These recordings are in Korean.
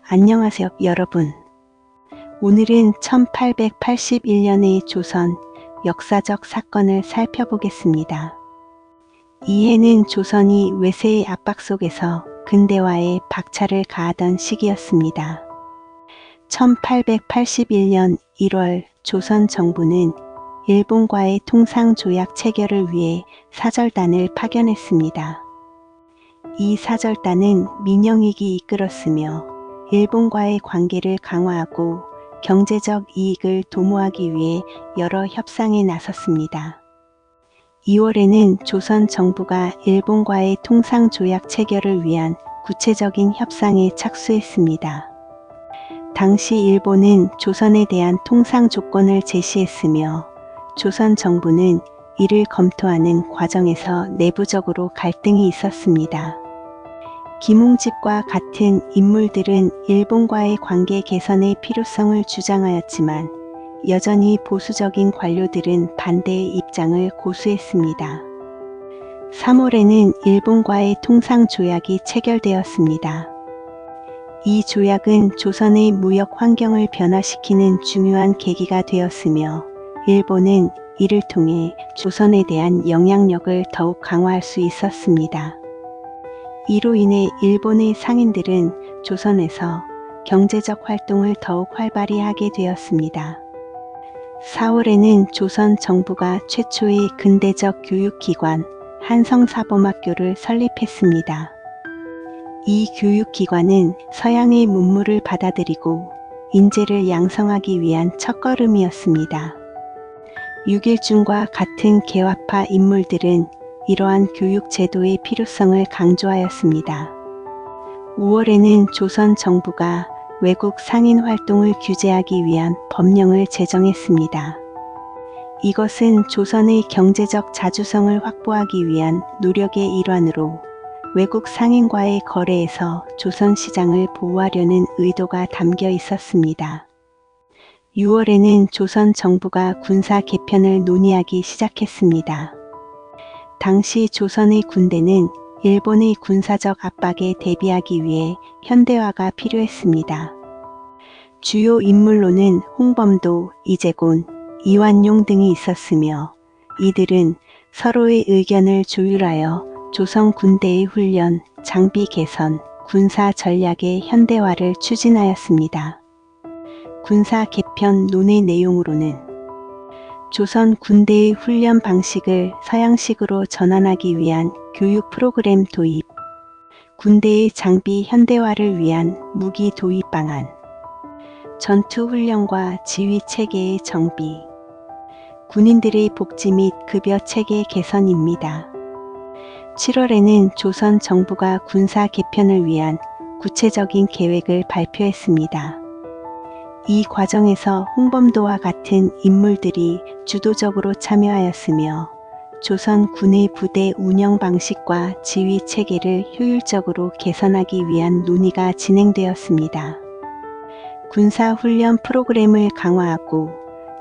안녕하세요, 여러분. 오늘은 1881년의 조선 역사적 사건을 살펴보겠습니다. 이 해는 조선이 외세의 압박 속에서 근대화에 박차를 가하던 시기였습니다. 1881년 1월 조선 정부는 일본과의 통상조약 체결을 위해 사절단을 파견했습니다. 이 사절단은 민영익이 이끌었으며 일본과의 관계를 강화하고 경제적 이익을 도모하기 위해 여러 협상에 나섰습니다. 2월에는 조선 정부가 일본과의 통상조약 체결을 위한 구체적인 협상에 착수했습니다. 당시 일본은 조선에 대한 통상 조건을 제시했으며 조선 정부는 이를 검토하는 과정에서 내부적으로 갈등이 있었습니다. 김홍집과 같은 인물들은 일본과의 관계 개선의 필요성을 주장하였지만 여전히 보수적인 관료들은 반대의 입장을 고수했습니다. 3월에는 일본과의 통상조약이 체결되었습니다. 이 조약은 조선의 무역 환경을 변화시키는 중요한 계기가 되었으며 일본은 이를 통해 조선에 대한 영향력을 더욱 강화할 수 있었습니다. 이로 인해 일본의 상인들은 조선에서 경제적 활동을 더욱 활발히 하게 되었습니다. 4월에는 조선 정부가 최초의 근대적 교육기관 한성사범학교를 설립했습니다. 이 교육기관은 서양의 문물을 받아들이고 인재를 양성하기 위한 첫걸음이었습니다. 육일중과 같은 개화파 인물들은 이러한 교육 제도의 필요성을 강조하였습니다. 5월에는 조선 정부가 외국 상인 활동을 규제하기 위한 법령을 제정했습니다. 이것은 조선의 경제적 자주성을 확보하기 위한 노력의 일환으로 외국 상인과의 거래에서 조선 시장을 보호하려는 의도가 담겨 있었습니다. 6월에는 조선 정부가 군사 개편을 논의하기 시작했습니다. 당시 조선의 군대는 일본의 군사적 압박에 대비하기 위해 현대화가 필요했습니다. 주요 인물로는 홍범도, 이재곤, 이완용 등이 있었으며 이들은 서로의 의견을 조율하여 조선 군대의 훈련, 장비 개선, 군사 전략의 현대화를 추진하였습니다. 군사 개편 논의 내용으로는 조선 군대의 훈련 방식을 서양식으로 전환하기 위한 교육 프로그램 도입, 군대의 장비 현대화를 위한 무기 도입 방안, 전투 훈련과 지휘 체계의 정비, 군인들의 복지 및 급여 체계 개선입니다. 7월에는 조선 정부가 군사 개편을 위한 구체적인 계획을 발표했습니다. 이 과정에서 홍범도와 같은 인물들이 주도적으로 참여하였으며 조선 군의 부대 운영 방식과 지휘 체계를 효율적으로 개선하기 위한 논의가 진행되었습니다. 군사 훈련 프로그램을 강화하고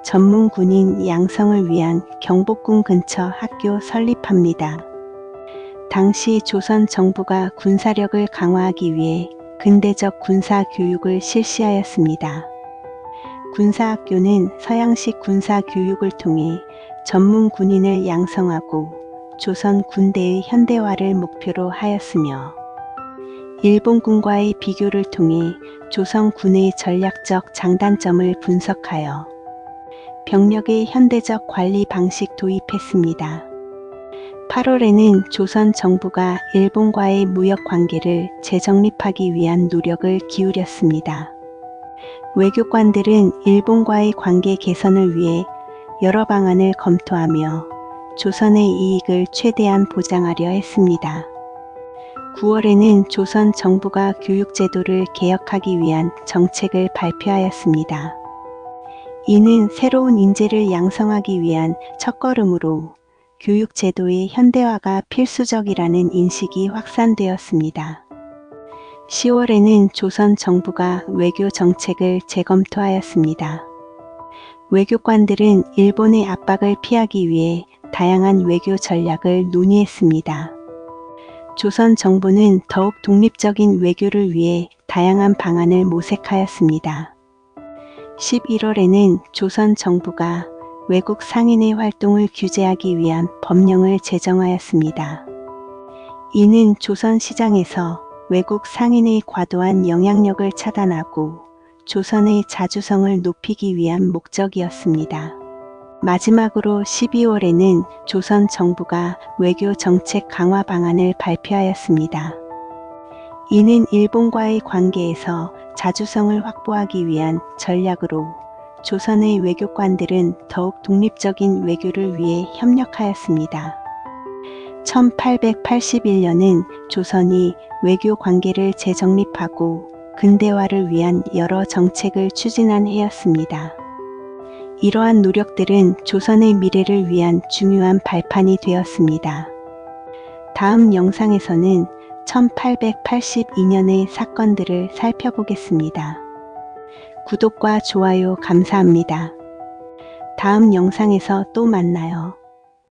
전문 군인 양성을 위한 경복궁 근처 학교 설립합니다. 당시 조선 정부가 군사력을 강화하기 위해 근대적 군사 교육을 실시하였습니다. 군사학교는 서양식 군사 교육을 통해 전문 군인을 양성하고 조선 군대의 현대화를 목표로 하였으며 일본군과의 비교를 통해 조선 군의 전략적 장단점을 분석하여 병력의 현대적 관리 방식 도입했습니다. 8월에는 조선 정부가 일본과의 무역 관계를 재정립하기 위한 노력을 기울였습니다. 외교관들은 일본과의 관계 개선을 위해 여러 방안을 검토하며 조선의 이익을 최대한 보장하려 했습니다. 9월에는 조선 정부가 교육제도를 개혁하기 위한 정책을 발표하였습니다. 이는 새로운 인재를 양성하기 위한 첫걸음으로 교육제도의 현대화가 필수적이라는 인식이 확산되었습니다. 10월에는 조선 정부가 외교 정책을 재검토하였습니다. 외교관들은 일본의 압박을 피하기 위해 다양한 외교 전략을 논의했습니다. 조선 정부는 더욱 독립적인 외교를 위해 다양한 방안을 모색하였습니다. 11월에는 조선 정부가 외국 상인의 활동을 규제하기 위한 법령을 제정하였습니다. 이는 조선 시장에서 외국 상인의 과도한 영향력을 차단하고 조선의 자주성을 높이기 위한 목적이었습니다. 마지막으로 12월에는 조선 정부가 외교 정책 강화 방안을 발표하였습니다. 이는 일본과의 관계에서 자주성을 확보하기 위한 전략으로 조선의 외교관들은 더욱 독립적인 외교를 위해 협력하였습니다. 1881년은 조선이 외교 관계를 재정립하고 근대화를 위한 여러 정책을 추진한 해였습니다. 이러한 노력들은 조선의 미래를 위한 중요한 발판이 되었습니다. 다음 영상에서는 1882년의 사건들을 살펴보겠습니다. 구독과 좋아요 감사합니다. 다음 영상에서 또 만나요.